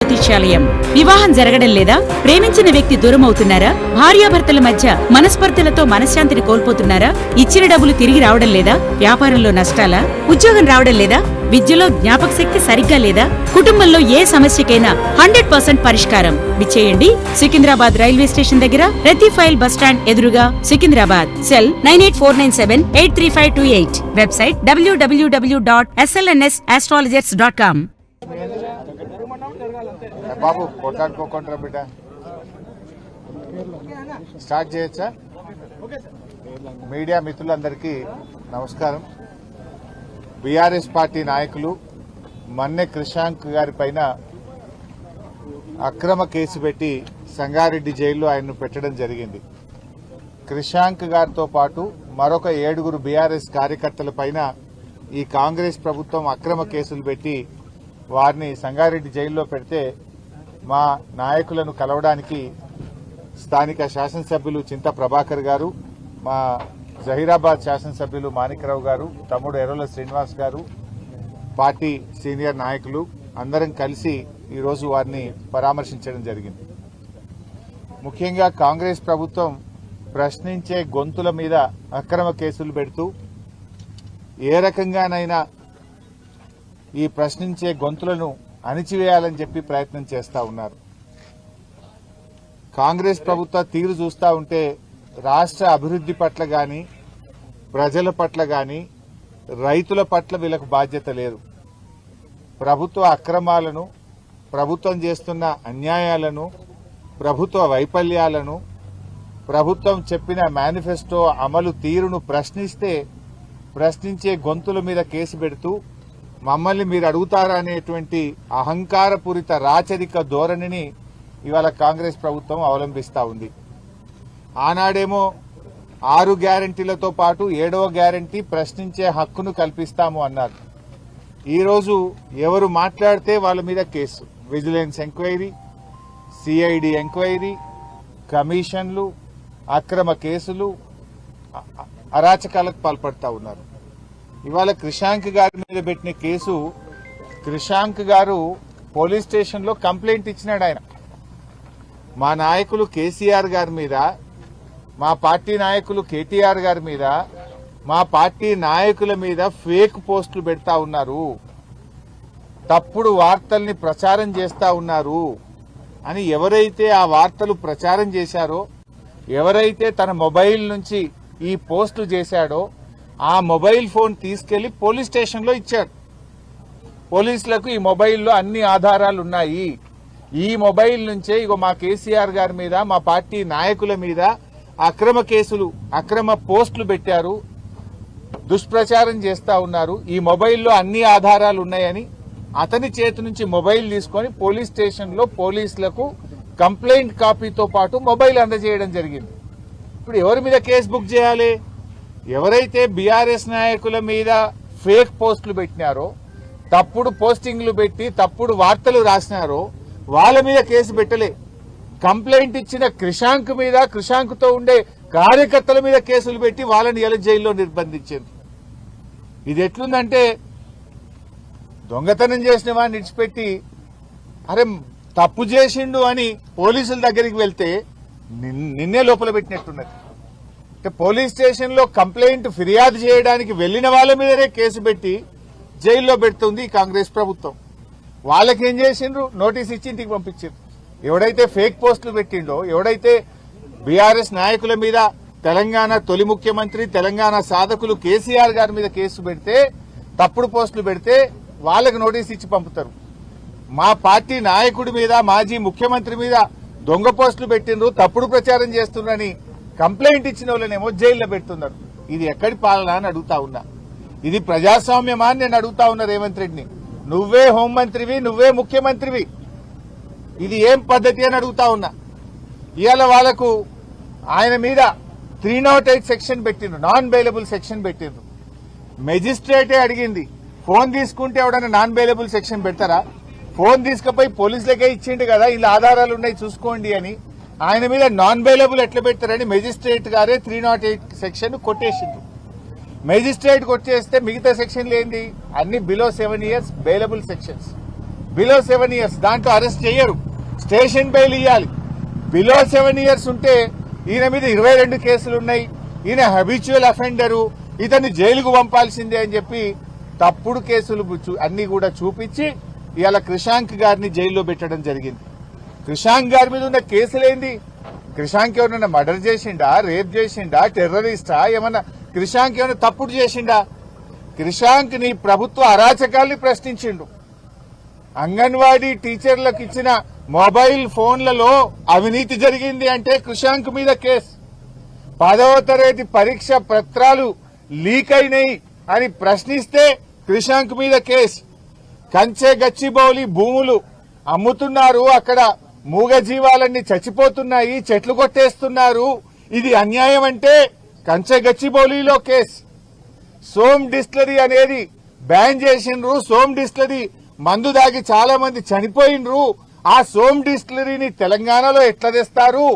జ్యోతిష్యాలయం. వివాహం జరగడం లేదా? ప్రేమించిన వ్యక్తి దూరం అవుతున్నారా? భార్యాభర్తల మధ్య మనస్పర్ధలతో మనశ్శాంతిని కోల్పోతున్నారా? ఇచ్చిన డబ్బులు తిరిగి రావడం లేదా? వ్యాపారంలో నష్టాలా? ఉద్యోగం రావడం లేదా? విద్యలో జ్ఞాపక శక్తి సరిగ్గా లేదా? కుటుంబంలో ఏ సమస్యకైనా 100% పరిష్కారం. విచ్చేయండి సికింద్రాబాద్ రైల్వే స్టేషన్ దగ్గర రతీఫైల్ బస్టాండ్ ఎదురుగా, సికింద్రాబాద్. సెల్ 9849783528. Website www.slnsastrologers.com. బాబు కొట్లాడుకోకుండా బిడ్డ స్టార్ట్ చేయొచ్చా? మీడియా మిత్రులందరికీ నమస్కారం. బీఆర్ఎస్ పార్టీ నాయకులు మన్నె క్రిషాంక్ గారి పైన అక్రమ కేసు పెట్టి సంగారెడ్డి జైల్లో ఆయన్ను పెట్టడం జరిగింది. క్రిషాంక్ గారితో పాటు మరొక 7 బీఆర్ఎస్ కార్యకర్తల పైన ఈ కాంగ్రెస్ ప్రభుత్వం అక్రమ కేసులు పెట్టి వారిని సంగారెడ్డి జైల్లో పెడితే మా నాయకులను కలవడానికి స్థానిక శాసనసభ్యులు చింత ప్రభాకర్ గారు, మా జహీరాబాద్ శాసనసభ్యులు మాణిక్రావు గారు, తమ్ముడు ఎర్రల శ్రీనివాస్ గారు, పార్టీ సీనియర్ నాయకులు అందరం కలిసి ఈరోజు వారిని పరామర్శించడం జరిగింది. ముఖ్యంగా కాంగ్రెస్ ప్రభుత్వం ప్రశ్నించే గొంతుల మీద అక్రమ కేసులు పెడుతూ ఏ రకంగానైనా ఈ ప్రశ్నించే గొంతులను అణిచివేయాలని చెప్పి ప్రయత్నం చేస్తా ఉన్నారు. కాంగ్రెస్ ప్రభుత్వ తీరు చూస్తా ఉంటే రాష్ట్ర అభివృద్ధి పట్ల గాని, ప్రజల పట్ల గాని, రైతుల పట్ల వీళ్ళకు బాధ్యత లేదు. ప్రభుత్వ అక్రమాలను, ప్రభుత్వం చేస్తున్న అన్యాయాలను, ప్రభుత్వ వైఫల్యాలను, ప్రభుత్వం చెప్పిన మేనిఫెస్టో అమలు తీరును ప్రశ్నించే గొంతుల మీద కేసు పెడుతూ మమ్మల్ని మీరు అడుగుతారా అనేటువంటి అహంకారపూరిత రాచరిక ధోరణిని ఇవాళ కాంగ్రెస్ ప్రభుత్వం అవలంబిస్తా ఉంది. ఆనాడేమో 6 గ్యారంటీలతో పాటు 7వ గ్యారంటీ ప్రశ్నించే హక్కును కల్పిస్తాము అన్నారు. ఈరోజు ఎవరు మాట్లాడితే వాళ్ళ మీద case, vigilance enquiry, CID enquiry, కమిషన్లు, అక్రమ కేసులు, అరాచకాలకు పాల్పడతా ఉన్నారు. ఇవాళ క్రిషాంక్ గారి మీద పెట్టిన కేసు, క్రిషాంక్ గారు పోలీస్ స్టేషన్లో కంప్లైంట్ ఇచ్చినాడు. ఆయన మా నాయకులు కేసీఆర్ గారి మీద, మా పార్టీ నాయకులు కేటీఆర్ గారి మీద, మా పార్టీ నాయకుల మీద ఫేక్ పోస్టులు పెడతా ఉన్నారు, తప్పుడు వార్తల్ని ప్రచారం చేస్తా ఉన్నారు అని ఎవరైతే ఆ వార్తలు ప్రచారం చేశారో, ఎవరైతే తన మొబైల్ నుంచి ఈ పోస్టులు చేశాడో ఆ మొబైల్ ఫోన్ తీసుకెళ్లి పోలీస్ స్టేషన్లో ఇచ్చాడు. పోలీసులకు ఈ మొబైల్లో అన్ని ఆధారాలు ఉన్నాయి, ఈ మొబైల్ నుంచే ఇగో మా కేసీఆర్ గారి మీద, మా పార్టీ నాయకుల మీద అక్రమ కేసులు, అక్రమ పోస్టులు పెట్టారు, దుష్ప్రచారం చేస్తా ఉన్నారు, ఈ మొబైల్లో అన్ని ఆధారాలు ఉన్నాయని అతని చేతి నుంచి మొబైల్ తీసుకొని పోలీస్ స్టేషన్లో పోలీసులకు కంప్లైంట్ కాపీతో పాటు మొబైల్ అందజేయడం జరిగింది. ఇప్పుడు ఎవరి మీద కేసు బుక్ చేయాలి? ఎవరైతే బీఆర్ఎస్ నాయకుల మీద ఫేక్ పోస్టులు పెట్టినారో, తప్పుడు పోస్టింగ్లు పెట్టి తప్పుడు వార్తలు రాసినారో వాళ్ళ మీద కేసు పెట్టలే. కంప్లైంట్ ఇచ్చిన క్రిషాంక్ మీద, క్రిషాంక్ తో ఉండే కార్యకర్తల మీద కేసులు పెట్టి వాళ్ళని ఎలా జైల్లో నిర్బంధించారు. ఇది ఎట్లుందంటే దొంగతనం చేసిన వాడిని విడిచిపెట్టి అరే తప్పు చేసిండు అని పోలీసుల దగ్గరికి వెళ్తే నిన్నే లోపల పెట్టినట్టున్నది. అంటే పోలీస్ స్టేషన్ లో కంప్లైంట్ ఫిర్యాదు చేయడానికి వెళ్లిన వాళ్ళ మీదనే కేసు పెట్టి జైల్లో పెడుతుంది ఈ కాంగ్రెస్ ప్రభుత్వం. వాళ్ళకేం చేసిండ్రు? నోటీస్ ఇచ్చి ఇంటికి పంపించారు. ఎవడైతే ఫేక్ పోస్టులు పెట్టిండో, ఎవడైతే బీఆర్ఎస్ నాయకుల మీద, తెలంగాణ తొలి ముఖ్యమంత్రి, తెలంగాణ సాధకులు కేసీఆర్ గారి మీద కేసు పెడితే, తప్పుడు పోస్టులు పెడితే వాళ్ళకి నోటీస్ ఇచ్చి పంపుతారు. మా పార్టీ నాయకుడి మీద, మాజీ ముఖ్యమంత్రి మీద దొంగ పోస్టులు పెట్టిండ్రు, తప్పుడు ప్రచారం చేస్తున్నారని కంప్లైంట్ ఇచ్చిన వాళ్ళనేమో జైల్లో పెడుతున్నారు. ఇది ఎక్కడి పాలన అని అడుగుతా ఉన్నా. ఇది ప్రజాస్వామ్యమా అని నేను అడుగుతా ఉన్నా రేవంత్ రెడ్డిని. నువ్వే హోంమంత్రివి, నువ్వే ముఖ్యమంత్రివి, ఇది ఏం పద్ధతి అని అడుగుతా ఉన్నా. ఇవాళ వాళ్లకు ఆయన మీద 308 సెక్షన్ పెట్టిండ్రు, నాన్ బెయిలబుల్ సెక్షన్ పెట్టిండ్రు. మెజిస్ట్రేటే అడిగింది, ఫోన్ తీసుకుంటే ఎవడన్నా నాన్ బెయిలబుల్ సెక్షన్ పెడతారా? ఫోన్ తీసుకుపోయి పోలీసులకే ఇచ్చిండు కదా, ఇలా ఆధారాలు ఉన్నాయి చూసుకోండి అని. ఆయన మీద నాన్ బెయిలబుల్ ఎట్లా పెడతారని మెజిస్ట్రేట్ గారే 308 సెక్షన్ కొట్టేసిండ్రు. మెజిస్ట్రేట్ కొట్టేస్తే మిగతా సెక్షన్లు ఏంది? అన్ని below 7 years bailable sections. Below 7 years దాంట్లో అరెస్ట్ చేయరు, స్టేషన్ బెయిల్ ఇవ్వాలి. బిలో 7 years ఉంటే ఈయన మీద 22 కేసులు ఉన్నాయి, ఈయన హ్యాబిచువల్ అఫెండరు, ఇతన్ని జైలుకు పంపాల్సిందే అని చెప్పి తప్పుడు కేసులు అన్ని కూడా చూపించి ఇవాళ క్రిషాంక్ గారిని జైల్లో పెట్టడం జరిగింది. క్రిషాంక్ గారి మీద ఉన్న కేసులేంది? క్రిషాంక్ ఎవరన్నా మర్డర్ చేసిండా, రేప్ చేసిండా, టెర్రరిస్టా, ఏమన్నా క్రిషాంక్ ఏమన్నా తప్పుడు చేసిండా? క్రిషాంక్ ని ప్రభుత్వ అరాచకాల్ని ప్రశ్నించిండు. అంగన్వాడీ టీచర్లకు ఇచ్చిన మొబైల్ ఫోన్లలో అవినీతి జరిగింది అంటే క్రిషాంక్ మీద కేసు. 10వ తరగతి పరీక్ష పత్రాలు లీక్ అయినాయి అని ప్రశ్నిస్తే క్రిషాంక్ మీద కేసు. కంచె గచ్చిబౌలి భూములు అమ్ముతున్నారు, అక్కడ మూగజీవాలన్నీ చచ్చిపోతున్నాయి, చెట్లు కొట్టేస్తున్నారు, ఇది అన్యాయం అంటే కంచె గచ్చిబౌలిలో కేసు. సోమ్ డిస్టిలరీ అనేది బ్యాన్ చేసిండ్రు, సోమ్ డిస్టిలరీ మందు దాగి చాలా మంది చనిపోయిండ్రు, ఆ సోమ్ డిస్టిలరీని తెలంగాణలో ఎట్లా తెస్తారు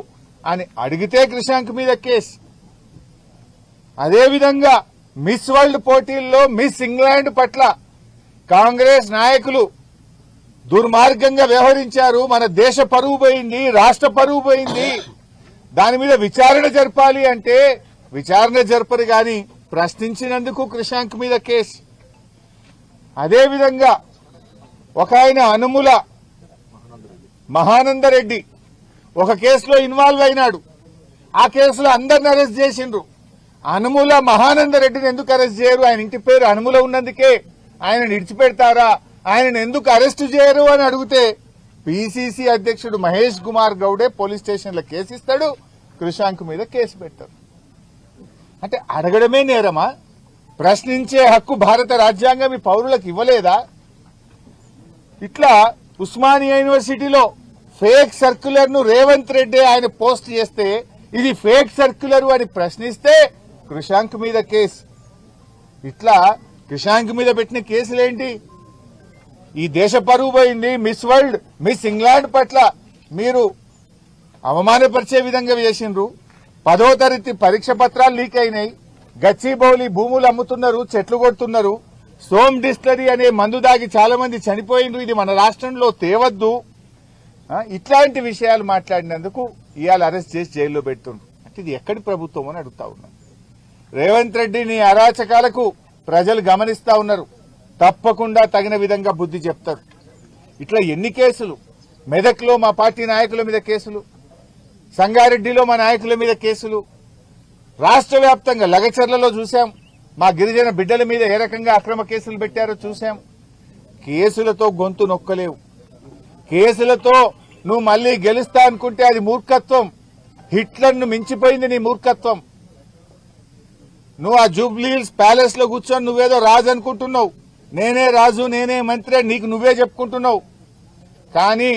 అని అడిగితే క్రిషాంక్ మీద కేసు. అదేవిధంగా మిస్ వరల్డ్ పోటీల్లో మిస్ ఇంగ్లాండ్ పట్ల కాంగ్రెస్ నాయకులు దుర్మార్గంగా వ్యవహరించారు, మన దేశ పరువు పోయింది, రాష్ట్ర పరువు పోయింది, దాని మీద విచారణ జరపాలి అంటే విచారణ జరపరు గాని ప్రశ్నించినందుకు క్రిషాంక్ మీద కేసు. అదేవిధంగా ఒక ఆయన అనుముల మహానందరెడ్డి ఒక కేసులో ఇన్వాల్వ్ అయినాడు, ఆ కేసులో అందరిని అరెస్ట్ చేసిండ్రు. అనుముల మహానందరెడ్డిని ఎందుకు అరెస్ట్ చేయరు? ఆయన ఇంటి పేరు అనుముల ఉన్నందుకే ఆయన విడిచిపెడతారా? ఆయనను ఎందుకు అరెస్టు చేయరు అని అడిగితే పిసిసి అధ్యక్షుడు మహేష్ కుమార్ గౌడే పోలీస్ స్టేషన్లో కేసు ఇస్తాడు, క్రిషాంక్ మీద కేసు పెడతారు. అంటే అడగడమే నేరమా? ప్రశ్నించే హక్కు భారత రాజ్యాంగం ఈ పౌరులకు ఇవ్వలేదా? ఇట్లా ఉస్మానియా యూనివర్సిటీలో ఫేక్ సర్క్యులర్ ను రేవంత్ రెడ్డి ఆయన పోస్ట్ చేస్తే ఇది ఫేక్ సర్క్యులర్ అని ప్రశ్నిస్తే క్రిషాంక్ మీద కేసు. ఇట్లా క్రిషాంక్ మీద పెట్టిన కేసులేంటి? ఈ దేశ పరువు పోయింది, మిస్ వరల్డ్ మిస్ ఇంగ్లాండ్ పట్ల మీరు అవమానపరిచే విధంగా చేసిండ్రు, 10వ తరగతి పరీక్ష పత్రాలు లీక్ అయినాయి, గచ్చిబౌలి భూములు అమ్ముతున్నారు, చెట్లు కొడుతున్నారు, సోమ్ డిస్టిలరీ అనే మందు దాగి చాలా మంది చనిపోయిండ్రు, ఇది మన రాష్ట్రంలో తేవద్దు, ఇట్లాంటి విషయాలు మాట్లాడినందుకు ఇవాళ అరెస్ట్ చేసి జైల్లో పెడుతుండ్రు. అంటే ఇది ఎక్కడి ప్రభుత్వం అని అడుగుతా ఉన్నాను. రేవంత్ రెడ్డిని అరాచకాలకు ప్రజలు గమనిస్తా ఉన్నారు, తప్పకుండా తగిన విధంగా బుద్ధి చెప్తారు. ఇట్లా ఎన్ని కేసులు? మెదక్లో మా పార్టీ నాయకుల మీద కేసులు, సంగారెడ్డిలో మా నాయకుల మీద కేసులు, రాష్ట్ర వ్యాప్తంగా లగచర్లలో చూశాం, మా గిరిజన బిడ్డల మీద ఏ రకంగా అక్రమ కేసులు పెట్టారో చూశాం. కేసులతో గొంతు నొక్కలేవు, కేసులతో నువ్వు మళ్లీ గెలుస్తా అనుకుంటే అది మూర్ఖత్వం. హిట్లర్ను మించిపోయింది నీ మూర్ఖత్వం. నువ్వు ఆ జూబ్లీహిల్స్ ప్యాలెస్ లో కూర్చొని నువ్వేదో రాజు అనుకుంటున్నావు, నేనే రాజు నేనే మంత్రి నీకు నువ్వే చెప్పుకుంటున్నావు. కానీ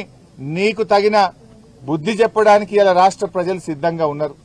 నీకు తగిన బుద్ధి చెప్పడానికి ఇలా రాష్ట్ర ప్రజలు సిద్ధంగా ఉన్నారు.